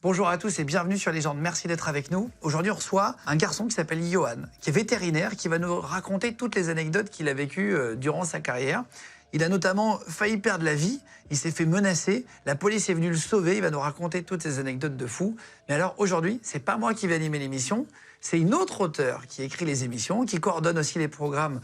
Bonjour à tous et bienvenue sur Légende. Merci d'être avec nous. Aujourd'hui, on reçoit un garçon qui s'appelle Johan, qui est vétérinaire, qui va nous raconter toutes les anecdotes qu'il a vécues durant sa carrière. Il a notamment failli perdre la vie, il s'est fait menacer, la police est venue le sauver, il va nous raconter toutes ces anecdotes de fou. Mais alors aujourd'hui, c'est pas moi qui vais animer l'émission, c'est une autre auteure qui écrit les émissions, qui coordonne aussi les programmes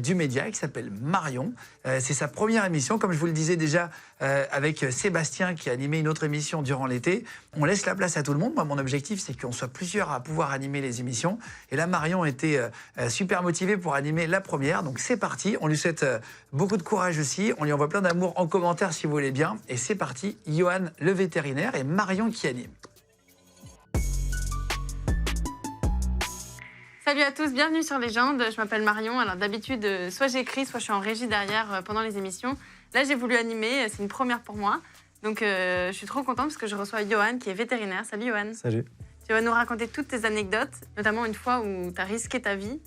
du média, qui s'appelle Marion. C'est sa première émission, comme je vous le disais déjà, avec Sébastien qui a animé une autre émission durant l'été. On laisse la place à tout le monde. Moi, mon objectif, c'est qu'on soit plusieurs à pouvoir animer les émissions. Et là, Marion était super motivée pour animer la première. Donc c'est parti. On lui souhaite beaucoup de courage aussi. On lui envoie plein d'amour en commentaire si vous voulez bien. Et c'est parti. Johan, le vétérinaire, et Marion qui anime. Salut à tous, bienvenue sur Légende. Je m'appelle Marion. Alors d'habitude, soit j'écris, soit je suis en régie derrière pendant les émissions. Là, j'ai voulu animer, c'est une première pour moi. Donc je suis trop contente parce que je reçois Johan qui est vétérinaire. Salut Johan. Salut. Tu vas nous raconter toutes tes anecdotes, notamment une fois où tu as risqué ta vie.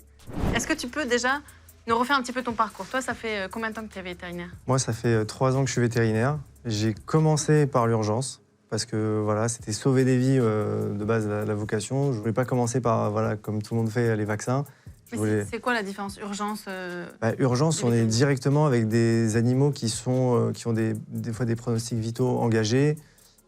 Est-ce que tu peux déjà nous refaire un petit peu ton parcours? Toi, ça fait combien de temps que tu es vétérinaire? Moi, ça fait 3 ans que je suis vétérinaire. J'ai commencé par l'urgence parce que voilà, c'était sauver des vies de base la vocation. Je voulais pas commencer par, voilà, comme tout le monde fait, les vaccins. C'est quoi la différence urgence Urgence, on est directement avec des animaux qui ont des fois des pronostics vitaux engagés,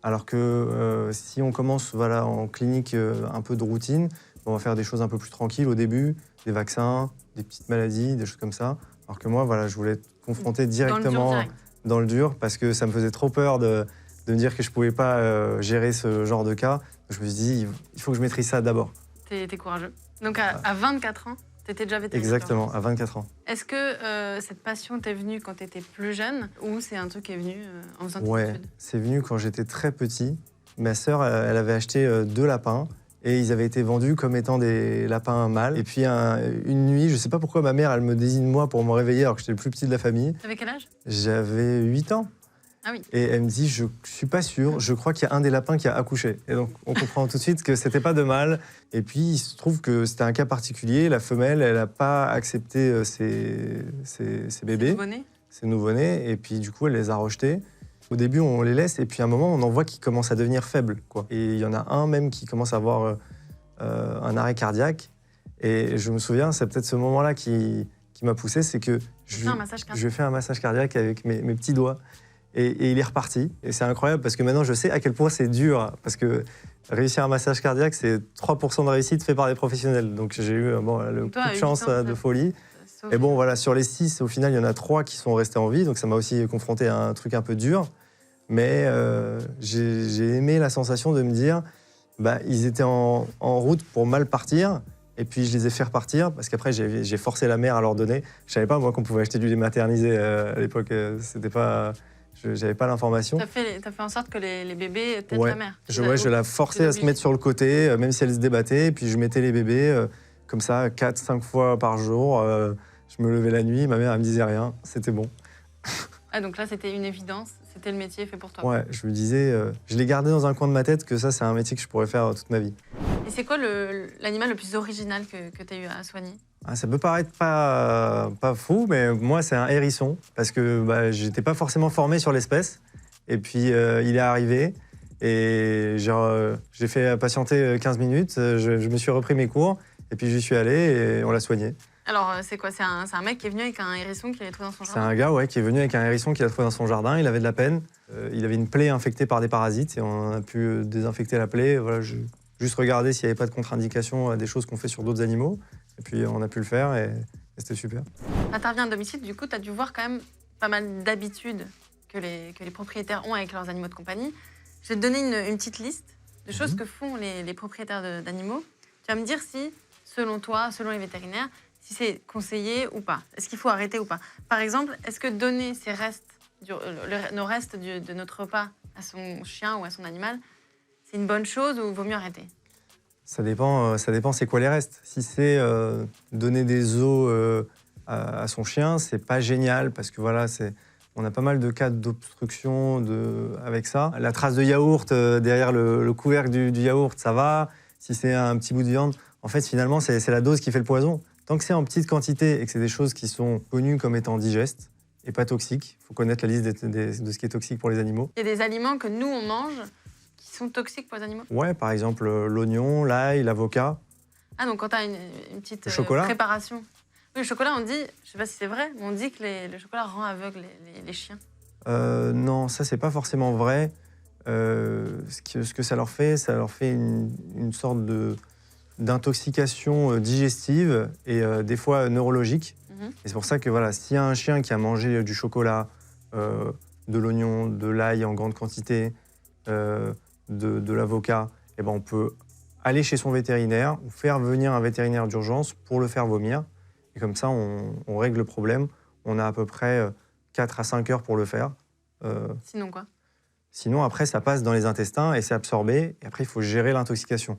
alors que si on commence voilà, en clinique un peu de routine, on va faire des choses un peu plus tranquilles au début, des vaccins, des petites maladies, des choses comme ça. Alors que moi, voilà, je voulais être confronté directement dans le dur parce que ça me faisait trop peur de me dire que je ne pouvais pas gérer ce genre de cas. Je me suis dit, il faut que je maîtrise ça d'abord. T'es courageux. Donc à 24 ans, tu étais déjà vétérinaire? Exactement, à 24 ans. Est-ce que cette passion t'est venue quand tu étais plus jeune ou c'est un truc qui est venu en faisant tes études? C'est venu quand j'étais très petit. Ma sœur, elle avait acheté 2 lapins et ils avaient été vendus comme étant des lapins mâles. Et puis une nuit, je ne sais pas pourquoi ma mère, elle me désigne moi pour me réveiller alors que j'étais le plus petit de la famille. T'avais quel âge? J'avais 8 ans. Ah oui. Et elle me dit, je suis pas sûre, je crois qu'il y a un des lapins qui a accouché. Et donc, on comprend tout de suite que c'était pas de mâle. Et puis, il se trouve que c'était un cas particulier. La femelle, elle n'a pas accepté ses bébés, ses nouveau-nés. Et puis, du coup, elle les a rejetés. Au début, on les laisse. Et puis, à un moment, on en voit qu'ils commencent à devenir faibles, quoi. Et il y en a un même qui commence à avoir un arrêt cardiaque. Et je me souviens, c'est peut-être ce moment-là qui m'a poussé, c'est que je fais un massage cardiaque avec mes petits doigts. Et il est reparti. Et c'est incroyable parce que maintenant, je sais à quel point c'est dur. Parce que réussir un massage cardiaque, c'est 3% de réussite fait par des professionnels. Donc j'ai eu le coup de chance de folie. Et bon, voilà, sur les 6, au final, il y en a 3 qui sont restés en vie. Donc ça m'a aussi confronté à un truc un peu dur. Mais j'ai aimé la sensation de me dire, ils étaient en route pour mal partir. Et puis je les ai fait repartir parce qu'après, j'ai forcé la mère à leur donner. Je ne savais pas, moi, qu'on pouvait acheter du lait maternisé à l'époque. C'était pas... J'avais pas l'information. T'as fait en sorte que les bébés têtent la mère. Je la forçais à se mettre sur le côté, même si elle se débattait. Et puis je mettais les bébés comme ça 4-5 fois par jour. Je me levais la nuit, ma mère elle me disait rien, c'était bon. Ah, donc là c'était une évidence, c'était le métier fait pour toi. Ouais, je me disais, je l'ai gardé dans un coin de ma tête que ça c'est un métier que je pourrais faire toute ma vie. Et c'est quoi l'animal le plus original que tu as eu à soigner? Ça peut paraître pas fou, mais moi, c'est un hérisson, parce que j'étais pas forcément formé sur l'espèce. Et puis, il est arrivé, et j'ai fait patienter 15 minutes, je me suis repris mes cours, et puis j'y suis allé, et on l'a soigné. Alors, c'est quoi? C'est un mec qui est venu avec un hérisson qu'il avait trouvé dans son jardin? C'est un gars, qui est venu avec un hérisson qu'il a trouvé dans son jardin, il avait de la peine. Il avait une plaie infectée par des parasites, et on a pu désinfecter la plaie. Voilà, juste regarder s'il n'y avait pas de contre-indication à des choses qu'on fait sur d'autres animaux. Et puis on a pu le faire et c'était super. T'interviens à domicile, du coup, tu as dû voir quand même pas mal d'habitudes que les propriétaires ont avec leurs animaux de compagnie. Je vais te donner une petite liste de choses que font les propriétaires d'animaux. Tu vas me dire si, selon toi, selon les vétérinaires, si c'est conseillé ou pas. Est-ce qu'il faut arrêter ou pas? Par exemple, est-ce que donner ces restes, nos restes de notre repas à son chien ou à son animal, c'est une bonne chose ou vaut mieux arrêter? Ça dépend c'est quoi les restes. Si c'est donner des os à son chien, c'est pas génial parce que voilà, on a pas mal de cas d'obstruction avec ça. La trace de yaourt derrière le couvercle du yaourt, ça va. Si c'est un petit bout de viande, en fait, finalement, c'est la dose qui fait le poison. Tant que c'est en petite quantité et que c'est des choses qui sont connues comme étant digestes et pas toxiques, il faut connaître la liste de ce qui est toxique pour les animaux. Il y a des aliments que nous, on mange qui sont toxiques pour les animaux? Ouais, par exemple, l'oignon, l'ail, l'avocat. Ah, donc quand tu as une petite Le chocolat préparation. Oui, le chocolat, on dit, je sais pas si c'est vrai, mais on dit que le chocolat rend aveugle les chiens. Non, ça, c'est pas forcément vrai. Ce que ça leur fait une sorte d'intoxication digestive et des fois neurologique. Mhm. Et c'est pour ça que voilà, s'il y a un chien qui a mangé du chocolat, de l'oignon, de l'ail en grande quantité, de l'avocat, eh ben on peut aller chez son vétérinaire ou faire venir un vétérinaire d'urgence pour le faire vomir. Et comme ça, on règle le problème. On a à peu près 4 à 5 heures pour le faire. Sinon quoi? Sinon, après, ça passe dans les intestins et c'est absorbé. Et après, il faut gérer l'intoxication.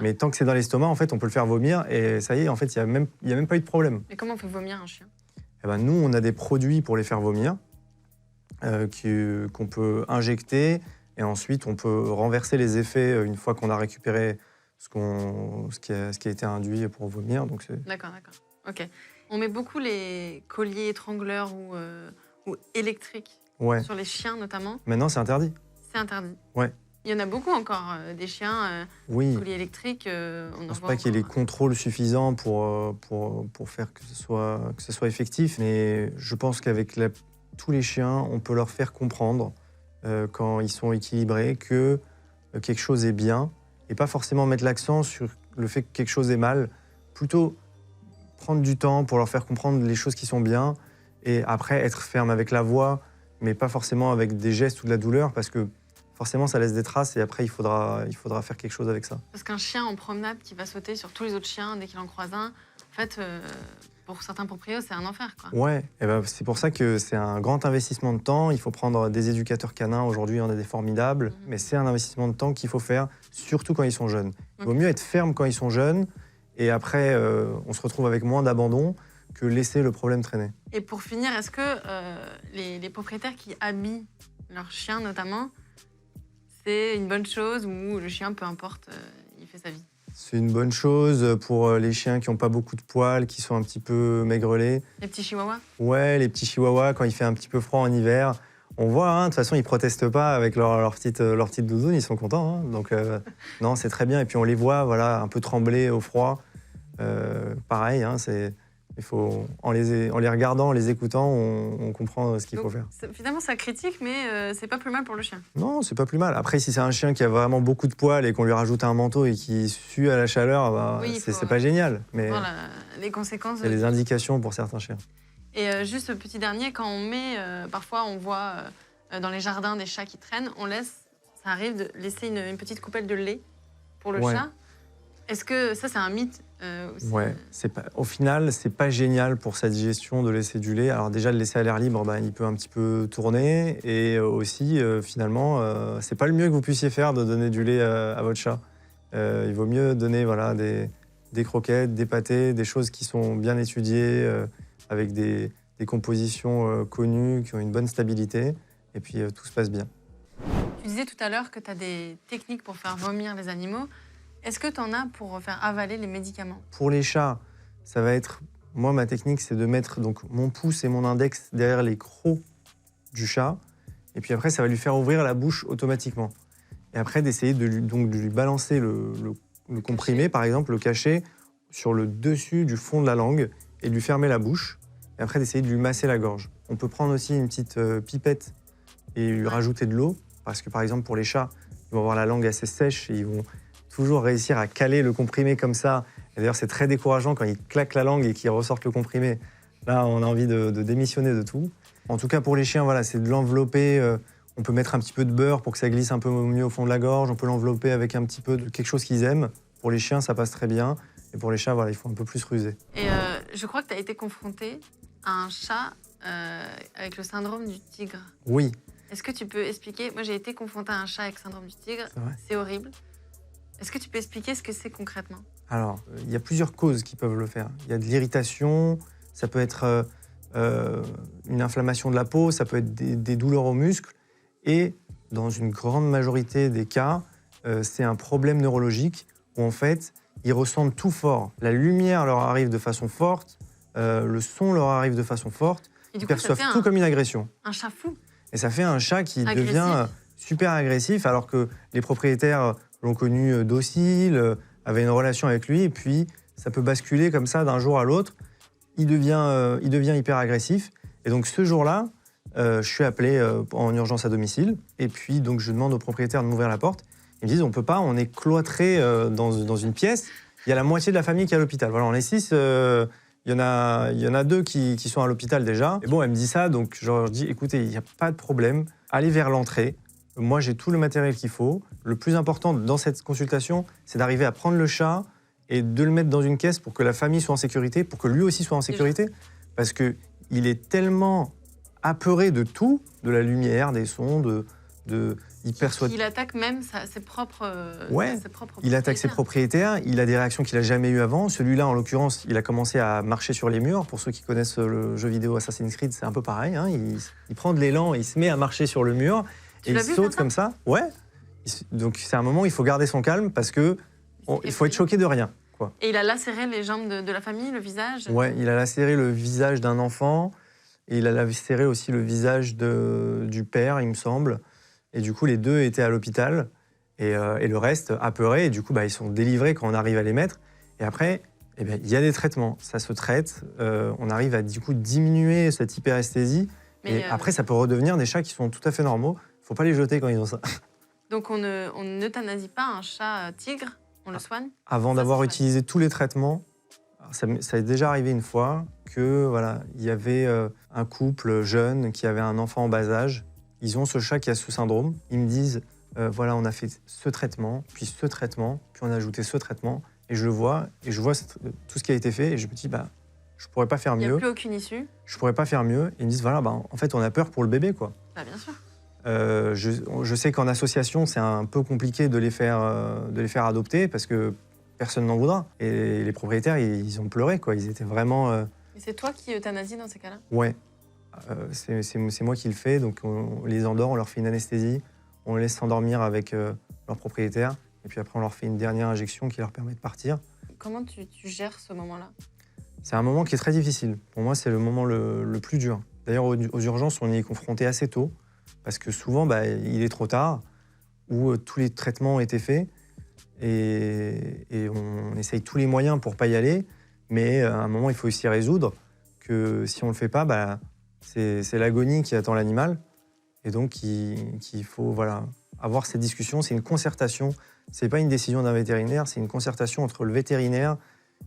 Mais tant que c'est dans l'estomac, en fait, on peut le faire vomir et ça y est, en fait, il n'y a même pas eu de problème. Mais comment on fait vomir un chien? Eh ben, nous, on a des produits pour les faire vomir qu'on peut injecter et ensuite, on peut renverser les effets une fois qu'on a récupéré ce qui a été induit pour vomir. Donc D'accord. Ok. On met beaucoup les colliers étrangleurs ou électriques ouais. sur les chiens notamment. Maintenant, c'est interdit. C'est interdit. Ouais. Il y en a beaucoup encore, des chiens Oui. colliers électriques. Je ne pense pas qu'il y ait les contrôles suffisants pour faire que ce soit effectif. Mais je pense qu'avec tous les chiens, on peut leur faire comprendre quand ils sont équilibrés que quelque chose est bien et pas forcément mettre l'accent sur le fait que quelque chose est mal. Plutôt prendre du temps pour leur faire comprendre les choses qui sont bien et après être ferme avec la voix, mais pas forcément avec des gestes ou de la douleur parce que forcément ça laisse des traces et après il faudra faire quelque chose avec ça. Parce qu'un chien en promenade qui va sauter sur tous les autres chiens dès qu'il en croise un, en fait, pour certains propriétaires, c'est un enfer, quoi. Ouais, et ben, c'est pour ça que c'est un grand investissement de temps. Il faut prendre des éducateurs canins. Aujourd'hui, il y en a des formidables, mais c'est un investissement de temps qu'il faut faire, surtout quand ils sont jeunes. Il vaut mieux être ferme quand ils sont jeunes et après, on se retrouve avec moins d'abandon que laisser le problème traîner. Et pour finir, est-ce que les propriétaires qui habillent leurs chiens, notamment, c'est une bonne chose ou le chien, peu importe, il fait sa vie? C'est une bonne chose pour les chiens qui n'ont pas beaucoup de poils, qui sont un petit peu maigrelet. Les petits chihuahuas? Ouais, les petits chihuahuas, quand il fait un petit peu froid en hiver. On voit, hein, de toute façon, ils ne protestent pas avec leur petite doudoune, ils sont contents. Hein. Donc, non, c'est très bien. Et puis, on les voit voilà, un peu trembler au froid. Pareil, hein, en les regardant, en les écoutant, on comprend ce qu'il faut faire. Finalement, ça critique, mais c'est pas plus mal pour le chien. Non, c'est pas plus mal. Après, si c'est un chien qui a vraiment beaucoup de poils et qu'on lui rajoute un manteau et qui sue à la chaleur, bah, oui, c'est pas génial. Mais voilà, les conséquences. il y a des indications pour certains chiens. Et juste ce petit dernier, quand on met, parfois on voit dans les jardins des chats qui traînent, ça arrive de laisser une petite coupelle de lait pour le chat. Est-ce que ça, c'est un mythe aussi? Ouais, au final, c'est pas génial pour sa digestion de laisser du lait. Alors déjà, le laisser à l'air libre, il peut un petit peu tourner. Et aussi, finalement, c'est pas le mieux que vous puissiez faire de donner du lait à votre chat. Il vaut mieux donner des croquettes, des pâtés, des choses qui sont bien étudiées, avec des compositions connues, qui ont une bonne stabilité. Et puis, tout se passe bien. Tu disais tout à l'heure que tu as des techniques pour faire vomir les animaux. Est-ce que tu en as pour faire avaler les médicaments? Pour les chats, ça va être... Moi, ma technique, c'est de mettre donc, mon pouce et mon index derrière les crocs du chat. Et puis après, ça va lui faire ouvrir la bouche automatiquement. Et après, d'essayer de lui balancer le comprimé, par exemple, le cachet, sur le dessus du fond de la langue et de lui fermer la bouche. Et après, d'essayer de lui masser la gorge. On peut prendre aussi une petite pipette et lui rajouter de l'eau. Parce que, par exemple, pour les chats, ils vont avoir la langue assez sèche et ils vont toujours réussir à caler le comprimé comme ça. Et d'ailleurs, c'est très décourageant quand ils claquent la langue et qu'ils ressortent le comprimé. Là, on a envie de démissionner de tout. En tout cas, pour les chiens, voilà, c'est de l'envelopper. On peut mettre un petit peu de beurre pour que ça glisse un peu mieux au fond de la gorge. On peut l'envelopper avec un petit peu de quelque chose qu'ils aiment. Pour les chiens, ça passe très bien. Et pour les chats, voilà, il faut un peu plus ruser. Et je crois que tu as été confronté à un chat avec le syndrome du tigre. Oui. Est-ce que tu peux expliquer? Moi, j'ai été confrontée à un chat avec syndrome du tigre. C'est horrible. Est-ce que tu peux expliquer ce que c'est concrètement? Alors, il y a plusieurs causes qui peuvent le faire. Il y a de l'irritation, ça peut être une inflammation de la peau, ça peut être des douleurs aux muscles. Et dans une grande majorité des cas, c'est un problème neurologique où en fait, ils ressentent tout fort. La lumière leur arrive de façon forte, le son leur arrive de façon forte. Ils perçoivent tout comme une agression. Un chat fou. Et ça fait un chat qui devient super agressif, alors que les propriétaires l'ont connu docile, avaient une relation avec lui, et puis ça peut basculer comme ça d'un jour à l'autre. Il devient hyper agressif. Et donc ce jour-là, je suis appelé en urgence à domicile, et puis donc je demande au propriétaire de m'ouvrir la porte. Ils me disent on peut pas, on est cloîtré dans une pièce. Il y a la moitié de la famille qui est à l'hôpital. Voilà, on est 6. Il y en a 2 qui sont à l'hôpital déjà. Et bon, elle me dit ça, donc je leur dis écoutez, il n'y a pas de problème. Allez vers l'entrée. Moi, j'ai tout le matériel qu'il faut. Le plus important dans cette consultation, c'est d'arriver à prendre le chat et de le mettre dans une caisse pour que la famille soit en sécurité, pour que lui aussi soit en sécurité. Parce qu'il est tellement apeuré de tout, de la lumière, des sons, il perçoit... Il attaque même ses propres il attaque ses propriétaires, il a des réactions qu'il n'a jamais eues avant. Celui-là, en l'occurrence, il a commencé à marcher sur les murs. Pour ceux qui connaissent le jeu vidéo Assassin's Creed, c'est un peu pareil. Hein. Il prend de l'élan, il se met à marcher sur le mur, et il saute comme ça. Ouais. Donc c'est un moment où il faut garder son calme parce qu'il faut être choqué de rien. Quoi. Et il a lacéré les jambes de la famille, le visage? Ouais, il a lacéré le visage d'un enfant, et il a lacéré aussi le visage du père, il me semble. Et du coup, les 2 étaient à l'hôpital et le reste apeuré. Et du coup, ils sont délivrés quand on arrive à les mettre. Et après, il y a des traitements. Ça se traite. On arrive à du coup diminuer cette hyperesthésie. Et après, ça peut redevenir des chats qui sont tout à fait normaux. Il ne faut pas les jeter quand ils ont ça. Donc, on n'euthanasie pas un chat tigre, on le soigne? Avant d'avoir utilisé tous les traitements, ça est déjà arrivé une fois que voilà, il y avait un couple jeune qui avait un enfant en bas âge. Ils ont ce chat qui a ce syndrome. Ils me disent, voilà, on a fait ce traitement, puis on a ajouté ce traitement. Et je le vois, et je vois tout ce qui a été fait, et je me dis, je pourrais pas faire mieux. Il n'y a plus aucune issue. Je pourrais pas faire mieux. Et ils me disent, voilà, en fait, on a peur pour le bébé, quoi. Bien sûr. Je sais qu'en association, c'est un peu compliqué de les faire adopter, parce que personne n'en voudra. Et les propriétaires, ils ont pleuré, quoi. Ils étaient vraiment... Et c'est toi qui euthanasie dans ces cas-là? Ouais. C'est moi qui le fais, donc on les endort, on leur fait une anesthésie, on les laisse s'endormir avec leur propriétaire, et puis après on leur fait une dernière injection qui leur permet de partir. Comment tu gères ce moment-là? C'est un moment qui est très difficile. Pour moi, c'est le moment le plus dur. D'ailleurs, aux urgences, on y est confronté assez tôt, parce que souvent, il est trop tard, ou tous les traitements ont été faits, et on essaye tous les moyens pour ne pas y aller, mais à un moment, il faut s'y résoudre, que si on ne le fait pas, c'est l'agonie qui attend l'animal. Et donc, il faut avoir cette discussion. C'est une concertation. Ce n'est pas une décision d'un vétérinaire, c'est une concertation entre le vétérinaire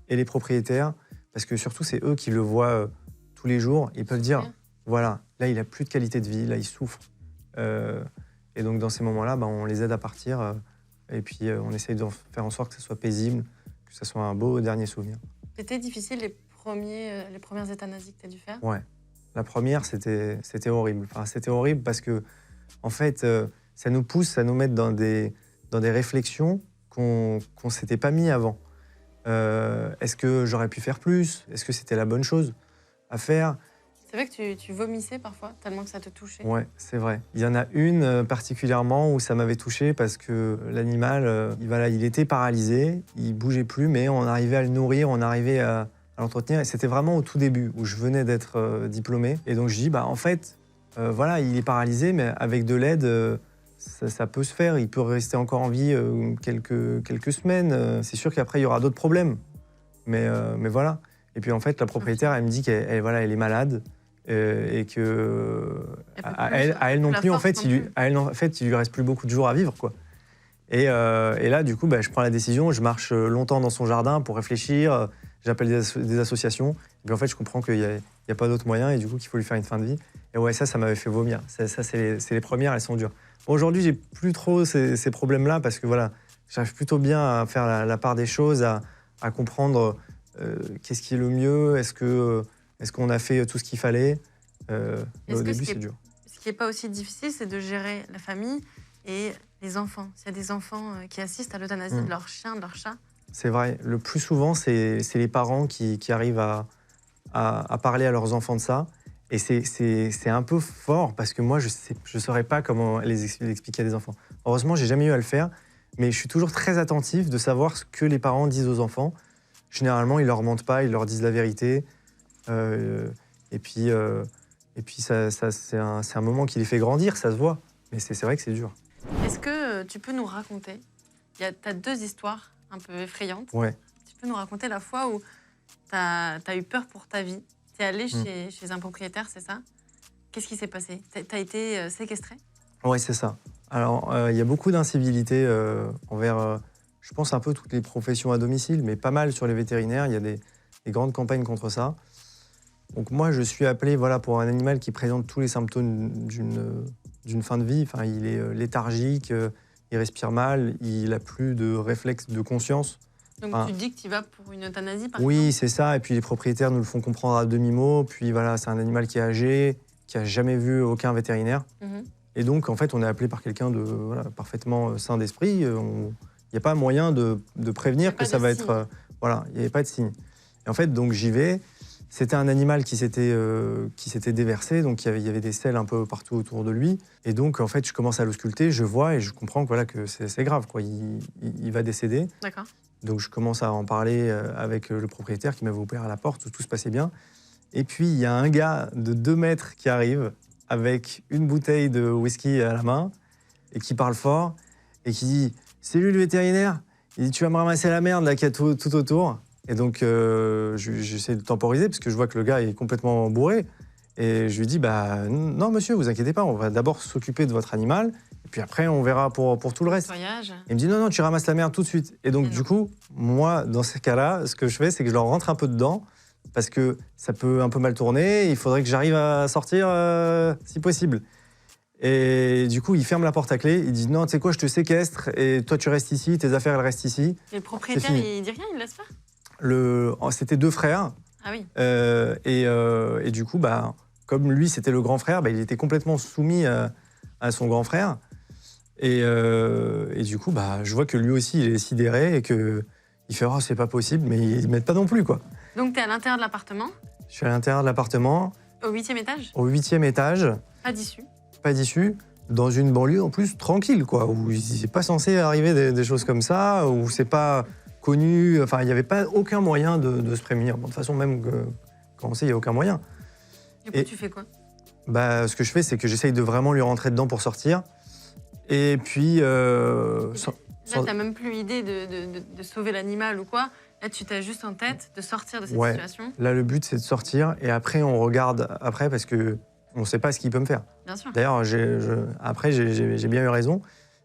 et les propriétaires. Parce que surtout, c'est eux qui le voient tous les jours. Ils peuvent dire, voilà, là, il n'a plus de qualité de vie, là, il souffre. Et donc, dans ces moments-là, on les aide à partir. Et puis, on essaye de faire en sorte que ce soit paisible, que ce soit un beau dernier souvenir. C'était difficile les premières euthanasies que tu as dû faire? Ouais. La première, c'était horrible. Enfin, c'était horrible parce que, en fait, ça nous pousse à nous mettre dans des réflexions qu'on ne s'était pas mis avant. Est-ce que j'aurais pu faire plus? Est-ce que c'était la bonne chose à faire? C'est vrai que tu vomissais parfois, tellement que ça te touchait. Ouais, c'est vrai. Il y en a une particulièrement où ça m'avait touché parce que l'animal, il était paralysé, il bougeait plus, mais on arrivait à le nourrir, on arrivait à l'entretenir. Et c'était vraiment au tout début, où je venais d'être diplômé. Et donc je dis, en fait, il est paralysé, mais avec de l'aide, ça peut se faire. Il peut rester encore en vie quelques semaines. C'est sûr qu'après, il y aura d'autres problèmes. Mais voilà. Et puis en fait, la propriétaire, elle me dit qu'elle est malade. Et que à elle non plus, en fait, il lui reste plus beaucoup de jours à vivre, quoi. Et là, du coup, je prends la décision, je marche longtemps dans son jardin pour réfléchir, j'appelle des associations, et puis en fait, je comprends qu'il n'y a pas d'autre moyen, et du coup, qu'il faut lui faire une fin de vie. Et ouais, ça m'avait fait vomir. Ça, c'est les premières, elles sont dures. Bon, aujourd'hui, j'ai plus trop ces problèmes-là, parce que voilà, j'arrive plutôt bien à faire la part des choses, à comprendre qu'est-ce qui est le mieux, est-ce qu'on a fait tout ce qu'il fallait. Mais au début, c'est dur. Ce qui n'est pas aussi difficile, c'est de gérer la famille et les enfants. S'il y a des enfants qui assistent à l'euthanasie de leur chien, de leur chat. C'est vrai. Le plus souvent, c'est les parents qui arrivent à parler à leurs enfants de ça. Et c'est un peu fort parce que moi, je ne saurais pas comment l'expliquer à des enfants. Heureusement, je n'ai jamais eu à le faire. Mais je suis toujours très attentif de savoir ce que les parents disent aux enfants. Généralement, ils ne leur mentent pas, ils leur disent la vérité. Et puis ça, c'est un moment qui les fait grandir, ça se voit. Mais c'est vrai que c'est dur. Est-ce que tu peux nous raconter, tu as 2 histoires un peu effrayantes. Ouais. Tu peux nous raconter la fois où tu as eu peur pour ta vie. Tu es allé chez un propriétaire, c'est ça? Qu'est-ce qui s'est passé? Tu as été séquestré? Ouais, c'est ça. Alors, il y a beaucoup d'incivilité envers, je pense, un peu toutes les professions à domicile, mais pas mal sur les vétérinaires. Il y a des grandes campagnes contre ça. Donc moi, je suis appelé pour un animal qui présente tous les symptômes d'une fin de vie. Enfin, il est léthargique, il respire mal, il n'a plus de réflexe de conscience. Donc tu dis que tu vas pour une euthanasie, par Oui, exemple? c'est ça. Et puis les propriétaires nous le font comprendre à demi-mot. Puis voilà, c'est un animal qui est âgé, qui n'a jamais vu aucun vétérinaire. Et donc, en fait, on est appelé par quelqu'un de parfaitement sain d'esprit. Il n'y a pas moyen de prévenir que ça va être... il n'y avait pas de signe. Et en fait, donc j'y vais. C'était un animal qui s'était déversé, donc il y avait des selles un peu partout autour de lui. Et donc, en fait, je commence à l'ausculter, je vois et je comprends que c'est grave, quoi. Il va décéder. D'accord. Donc, je commence à en parler avec le propriétaire qui m'avait ouvert à la porte, où tout se passait bien. Et puis, il y a un gars de 2 mètres qui arrive avec une bouteille de whisky à la main et qui parle fort et qui dit « C'est lui le vétérinaire ?» Il dit « Tu vas me ramasser la merde là qu'il y a tout autour ?» Et donc, j'essaie de temporiser parce que je vois que le gars est complètement bourré. Et je lui dis, non, monsieur, vous inquiétez pas, on va d'abord s'occuper de votre animal. Et puis après, on verra pour tout le reste. Il me dit, non, tu ramasses la merde tout de suite. Et donc, du coup, moi, dans ces cas-là, ce que je fais, c'est que je leur rentre un peu dedans parce que ça peut un peu mal tourner. Il faudrait que j'arrive à sortir si possible. Et du coup, il ferme la porte à clé. Il dit, non, tu sais quoi, je te séquestre et toi, tu restes ici, tes affaires, elles restent ici. Et le propriétaire, il dit rien, il laisse faire? C'était 2 frères. Ah oui. Et du coup, comme lui, c'était le grand frère, il était complètement soumis à son grand frère. Et du coup, je vois que lui aussi, il est sidéré et qu'il fait « Oh, c'est pas possible », mais ils ne mettent pas non plus, quoi. Donc, tu es à l'intérieur de l'appartement? Je suis à l'intérieur de l'appartement. Au 8e étage? Au 8e étage. Pas d'issue? Pas d'issue. Dans une banlieue, en plus, tranquille, quoi, où il n'est pas censé arriver des choses comme ça, où c'est pas... connu, enfin, il n'y avait pas aucun moyen de se prémunir. Bon, de toute façon, même quand on sait, il n'y a aucun moyen. Du coup, tu fais quoi? Ce que je fais, c'est que j'essaye de vraiment lui rentrer dedans pour sortir. Et puis... là, tu n'as même plus l'idée de sauver l'animal ou quoi. Là, tu t'as juste en tête de sortir de cette situation. Là, le but, c'est de sortir. Et après, on regarde après parce qu'on ne sait pas ce qu'il peut me faire. Bien sûr. D'ailleurs, après, j'ai bien eu raison.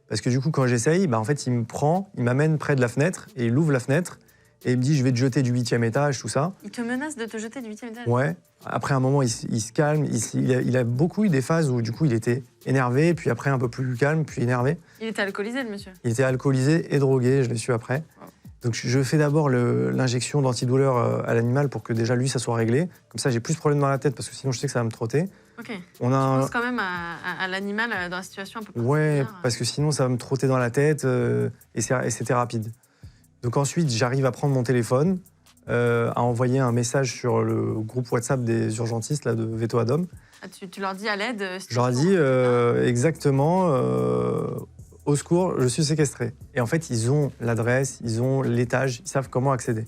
Parce que du coup, quand j'essaye, en fait, il me prend, il m'amène près de la fenêtre et il ouvre la fenêtre et il me dit « Je vais te jeter du 8e étage, tout ça. » Il te menace de te jeter du 8e étage? Ouais. Après un moment, il se calme. Il a beaucoup eu des phases où du coup, il était énervé, puis après un peu plus calme, puis énervé. Il était alcoolisé, le monsieur? Il était alcoolisé et drogué, je l'ai su après. Wow. Donc je fais d'abord l'injection d'antidouleur à l'animal pour que déjà lui, ça soit réglé. Comme ça, j'ai plus de problèmes dans la tête parce que sinon, je sais que ça va me trotter. Ok. Tu penses quand même à l'animal dans la situation un peu particulière. Ouais, parce que sinon, ça va me trotter dans la tête et c'était rapide. Donc ensuite, j'arrive à prendre mon téléphone, à envoyer un message sur le groupe WhatsApp des urgentistes là, de Veto Ad Homme. Ah, tu leur dis à l'aide? Je leur dis exactement, au secours, je suis séquestré. Et en fait, ils ont l'adresse, ils ont l'étage, ils savent comment accéder.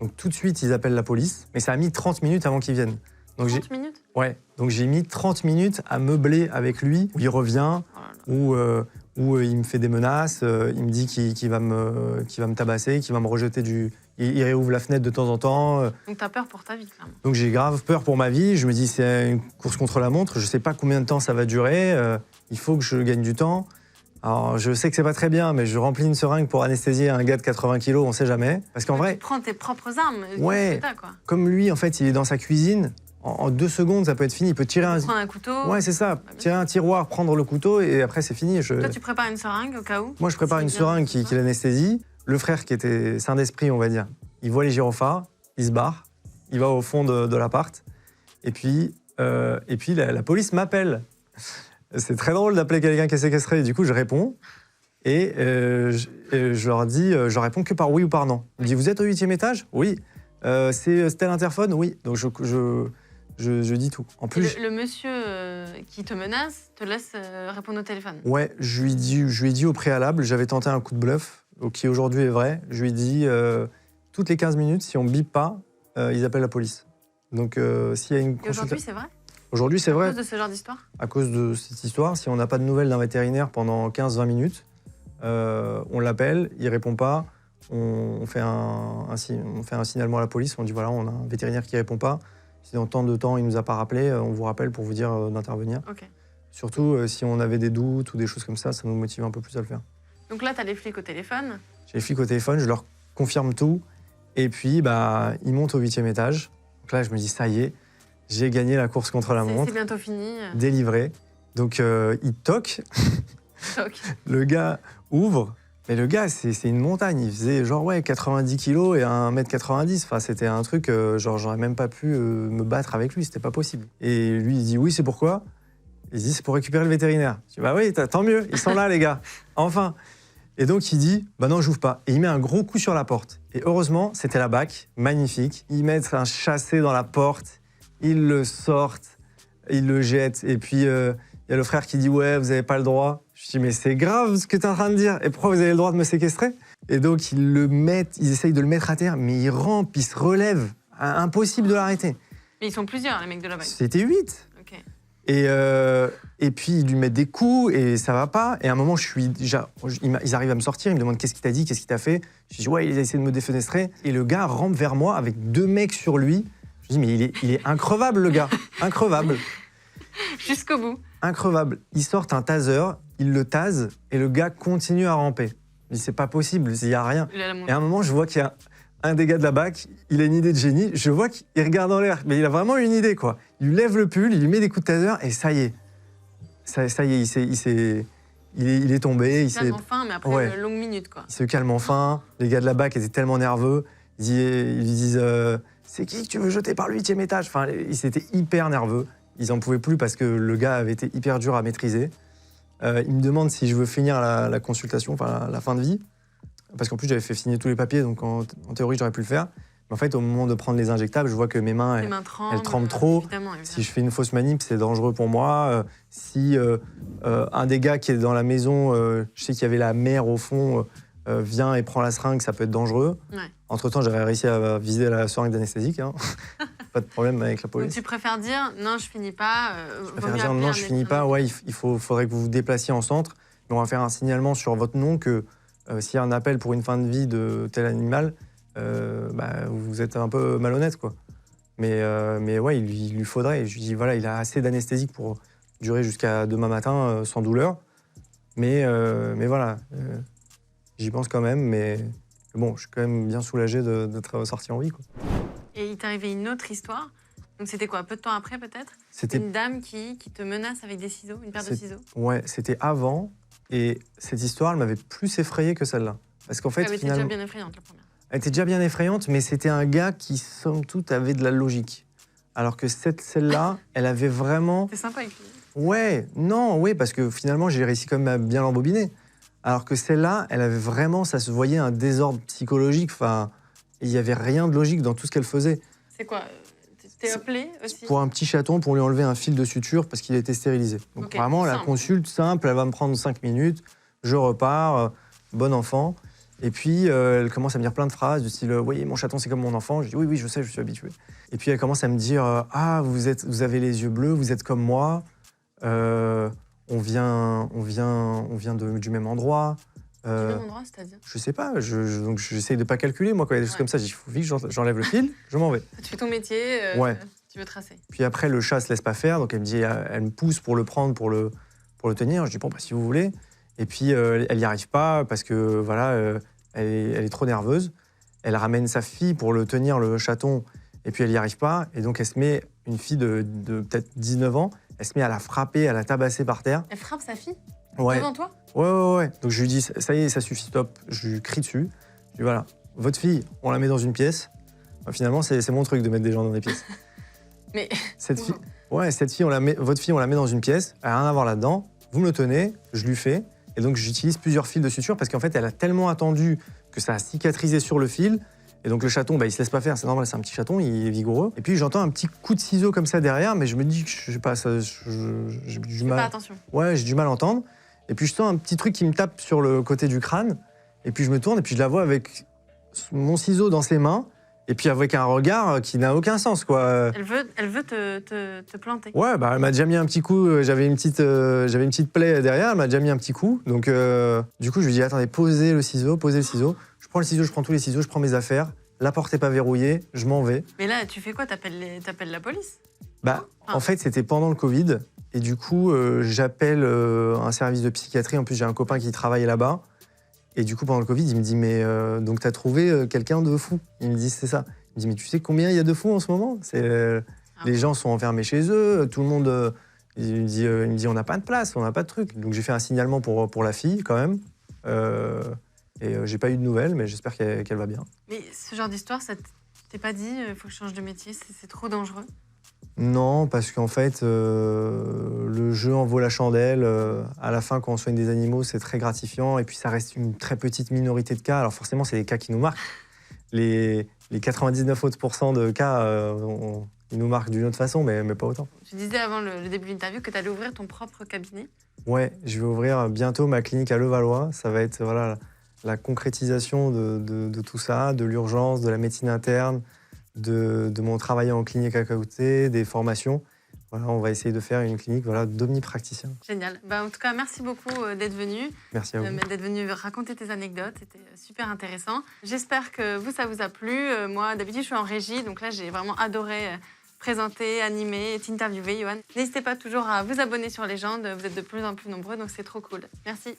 Donc tout de suite, ils appellent la police, mais ça a mis 30 minutes avant qu'ils viennent. Donc 30 minutes? Ouais, donc j'ai mis 30 minutes à meubler avec lui, où il revient, où il me fait des menaces, il me dit qu'il va me tabasser, qu'il va me rejeter du... Il réouvre la fenêtre de temps en temps. Donc t'as peur pour ta vie, clairement. Donc j'ai grave peur pour ma vie, je me dis c'est une course contre la montre, je sais pas combien de temps ça va durer, il faut que je gagne du temps. Alors je sais que c'est pas très bien, mais je remplis une seringue pour anesthésier un gars de 80 kilos, on sait jamais. Parce qu'en vrai... Tu prends tes propres armes, ouais, quoi. Comme lui, en fait, il est dans sa cuisine, en 2 secondes, ça peut être fini. Il peut tirer prendre un couteau. Ouais, c'est ça. Tirer un tiroir, prendre le couteau et après, c'est fini. Toi, tu prépares une seringue au cas où? Moi, je prépare une seringue qui l'anesthésie. Le frère, qui était sain d'esprit, on va dire, il voit les gyrophares, il se barre, il va au fond de l'appart. Et puis la police m'appelle. C'est très drôle d'appeler quelqu'un qui est séquestré. Et du coup, je réponds. Et je leur dis, je réponds que par oui ou par non. Il me dit, vous êtes au 8e étage? Oui. C'est tel interphone? Oui. Donc je dis tout. En plus, le monsieur qui te menace te laisse répondre au téléphone? Ouais, je lui ai dit au préalable, j'avais tenté un coup de bluff, qui aujourd'hui est vrai. Je lui ai dit, toutes les 15 minutes, si on ne bip pas, ils appellent la police. Donc s'il y a une Et aujourd'hui, c'est vrai? Aujourd'hui, c'est À vrai, cause de ce genre d'histoire? à cause de cette histoire, si on n'a pas de nouvelles d'un vétérinaire pendant 15-20 minutes, on l'appelle, il répond pas, on fait un signalement à la police, on dit voilà, on a un vétérinaire qui répond pas. Si dans tant de temps il nous a pas rappelé, on vous rappelle pour vous dire d'intervenir. Ok. Surtout si on avait des doutes ou des choses comme ça nous motive un peu plus à le faire. Donc là, tu as les flics au téléphone. J'ai les flics au téléphone, je leur confirme tout, et puis ils montent au 8e étage. Donc là, je me dis ça y est, j'ai gagné la course contre la montre, C'est bientôt fini. délivré. Donc ils toquent. Toc. Le gars ouvre, mais le gars, c'est une montagne. Il faisait genre 90 kilos et 1m90. Enfin, c'était un truc, genre j'aurais même pas pu me battre avec lui, c'était pas possible. Et lui, il dit oui, c'est pourquoi? Il dit c'est pour récupérer le vétérinaire. Je dis bah oui, tant mieux, ils sont là les gars, enfin. Et donc il dit bah non, j'ouvre pas. Et il met un gros coup sur la porte. Et heureusement, c'était la BAC, magnifique. Ils mettent un chassé dans la porte, ils le sortent, ils le jettent. Et puis il y a le frère qui dit ouais, vous avez pas le droit. Je dis mais c'est grave ce que tu es en train de dire. Et pourquoi vous avez le droit de me séquestrer? Et donc ils essayent de le mettre à terre, mais il rampe, il se relève. Impossible de l'arrêter. Mais ils sont plusieurs, les mecs de la BAC. C'était 8. Ok. Et puis ils lui mettent des coups et ça va pas. Et à un moment, ils arrivent à me sortir, ils me demandent qu'est-ce qu'il t'a dit, qu'est-ce qu'il t'a fait. Je dis ouais, il a essayé de me défenestrer. Et le gars rampe vers moi avec 2 mecs sur lui. Je dis mais il est increvable le gars, increvable. Jusqu'au bout. Increvable. Ils sortent un taser, ils le tasent et le gars continue à ramper. Je dis c'est pas possible, il y a rien. Il a la Et montre. à un moment, je vois qu'il y a un des gars de la BAC, il a une idée de génie. Je vois qu'il regarde en l'air, mais il a vraiment une idée quoi. Il lui lève le pull, il lui met des coups de taser et ça y est. Ça y est, il est tombé. Il se calme enfin, mais après Ouais. une longue minute, quoi. Il se calme enfin. Les gars de la BAC étaient tellement nerveux. Ils lui disent c'est qui que tu veux jeter par le 8e étage? Enfin, ils étaient hyper nerveux. Ils en pouvaient plus parce que le gars avait été hyper dur à maîtriser. Ils me demandent si je veux finir la consultation, enfin la fin de vie. Parce qu'en plus, j'avais fait signer tous les papiers, donc en théorie, j'aurais pu le faire. Mais en fait, au moment de prendre les injectables, je vois que mes mains, Les mains elles tremblent trop. Évidemment. Si je fais une fausse manip, c'est dangereux pour moi. Si un des gars qui est dans la maison, je sais qu'il y avait la mère au fond, vient et prend la seringue, ça peut être dangereux. Ouais. Entre-temps, j'avais réussi à viser la seringue d'anesthésique. Hein. Pas de problème avec la Donc police. tu préfères dire non, je finis pas. Je préfère dire non, je finis pas. Ouais, faudrait que vous vous déplaciez en centre. Mais on va faire un signalement sur votre nom que s'il y a un appel pour une fin de vie de tel animal, vous êtes un peu malhonnête, quoi. Mais ouais, il lui faudrait. Et je lui dis voilà, il a assez d'anesthésique pour durer jusqu'à demain matin sans douleur. Mais voilà, j'y pense quand même. Mais bon, je suis quand même bien soulagé d'être sorti en vie, quoi. Et il t'est arrivé une autre histoire. Donc c'était quoi, peu de temps après peut-être? C'était Une dame qui te menace avec des ciseaux, une paire de ciseaux. Ouais, c'était avant. Et cette histoire, elle m'avait plus effrayé que celle-là. Parce qu'en fait, Elle était déjà finalement, bien effrayante, la première. elle était déjà bien effrayante, mais c'était un gars qui, somme toute, avait de la logique. Alors que celle-là, elle avait vraiment... T'es sympa avec lui. Ouais, non, ouais, parce que finalement, j'ai réussi quand même à bien l'embobiner. Alors que celle-là, elle avait vraiment, ça se voyait, un désordre psychologique. Enfin, il n'y avait rien de logique dans tout ce qu'elle faisait. C'est quoi? T'es appelé aussi? Pour un petit chaton, pour lui enlever un fil de suture parce qu'il était stérilisé. Donc Ok, vraiment, la simple. consulte simple, elle va me prendre 5 minutes, je repars, bon enfant. Et puis, elle commence à me dire plein de phrases du style « Oui, mon chaton, c'est comme mon enfant ». Je dis « Oui, je sais, je suis habitué ». Et puis, elle commence à me dire « Ah, vous avez les yeux bleus, vous êtes comme moi, on vient du même endroit ». Du même endroit, c'est-à-dire? Je sais pas, donc j'essaye de pas calculer, moi, quand il y a des choses Ouais. comme ça, il faut vite que j'enlève le fil, je m'en vais. Tu fais ton métier, Ouais. tu veux tracer. Puis après, le chat se laisse pas faire, donc elle me dit, elle me pousse pour le prendre, pour le tenir. Je dis bon, bah, si vous voulez. Et puis elle y arrive pas parce que voilà, elle est trop nerveuse. Elle ramène sa fille pour le tenir, le chaton, et puis elle y arrive pas. Et donc elle se met, une fille de peut-être 19 ans, elle se met à la frapper, à la tabasser par terre. Elle frappe sa fille Ouais. devant toi? Ouais. Donc je lui dis ça y est, ça suffit, stop. Je lui crie dessus. Je dis voilà, votre fille, on la met dans une pièce. Finalement, c'est mon truc de mettre des gens dans des pièces. Mais Cette fille, votre fille, on la met dans une pièce, elle n'a rien à voir là-dedans. Vous me le tenez, je lui fais. Et donc, j'utilise plusieurs fils de suture parce qu'en fait, elle a tellement attendu que ça a cicatrisé sur le fil. Et donc, le chaton, il se laisse pas faire, c'est normal, c'est un petit chaton, il est vigoureux. Et puis, j'entends un petit coup de ciseau comme ça derrière, mais je me dis que je sais pas, j'ai du fais mal. pas attention. Ouais, j'ai du mal à entendre. Et puis, je sens un petit truc qui me tape sur le côté du crâne. Et puis, je me tourne et puis je la vois avec mon ciseau dans ses mains. Et puis avec un regard qui n'a aucun sens, quoi. Elle veut te planter. Ouais, bah, elle m'a déjà mis un petit coup. J'avais une petite plaie derrière. Elle m'a déjà mis un petit coup. Donc, du coup, je lui dis attendez, posez le ciseau. Je prends le ciseau, je prends tous les ciseaux, je prends mes affaires. La porte n'est pas verrouillée, je m'en vais. Mais là, tu fais quoi? T'appelles la police? Bah, en fait, c'était pendant le Covid. Et du coup, j'appelle un service de psychiatrie. En plus, j'ai un copain qui travaille là-bas. Et du coup, pendant le Covid, il me dit mais donc t'as trouvé quelqu'un de fou? Il me dit c'est ça. Il me dit mais tu sais combien il y a de fous en ce moment? Les gens sont enfermés chez eux, tout le monde. Il me dit on n'a pas de place, on n'a pas de truc. Donc j'ai fait un signalement pour la fille quand même. J'ai pas eu de nouvelles, mais j'espère qu'elle va bien. Mais ce genre d'histoire, ça t'es pas dit il faut que je change de métier, c'est trop dangereux? Non, parce qu'en fait, le jeu en vaut la chandelle. À la fin, quand on soigne des animaux, c'est très gratifiant. Et puis, ça reste une très petite minorité de cas. Alors forcément, c'est des cas qui nous marquent. Les 99 autres % de cas, ils nous marquent d'une autre façon, mais pas autant. Tu disais avant le début de l'interview que tu allais ouvrir ton propre cabinet. Ouais, je vais ouvrir bientôt ma clinique à Levallois. Ça va être voilà, la concrétisation de tout ça, de l'urgence, de la médecine interne, de mon travail en clinique à côté, des formations. Voilà, on va essayer de faire une clinique d'omnipraticiens. Génial. En tout cas, merci beaucoup d'être venu. Merci à vous. D'être venu raconter tes anecdotes. C'était super intéressant. J'espère que ça vous a plu. Moi, d'habitude, je suis en régie. Donc là, j'ai vraiment adoré présenter, animer, t'interviewer, Yoann. N'hésitez pas toujours à vous abonner sur Légende. Vous êtes de plus en plus nombreux, donc c'est trop cool. Merci.